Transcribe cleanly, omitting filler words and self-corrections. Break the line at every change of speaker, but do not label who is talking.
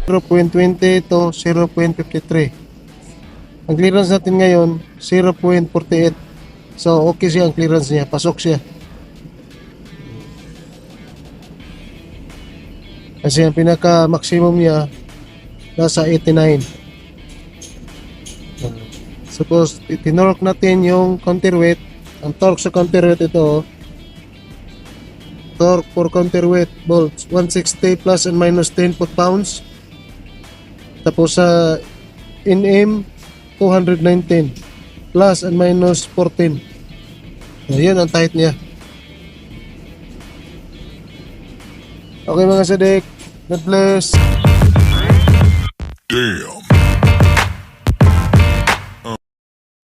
0.20 to 0.53. Ang clearance natin ngayon 0.48. So okay siya ang clearance niya, pasok siya. Kasi ang pinaka maximum niya nasa 89. Suppose tinork natin yung counterweight. Ang torque sa counterweight ito, torque for counterweight bolts 160 plus and minus 10 foot-pounds. Tapos sa NM 219 plus and minus 14. Ayan ang tight niya. Okay mga sadik, God bless.
Damn.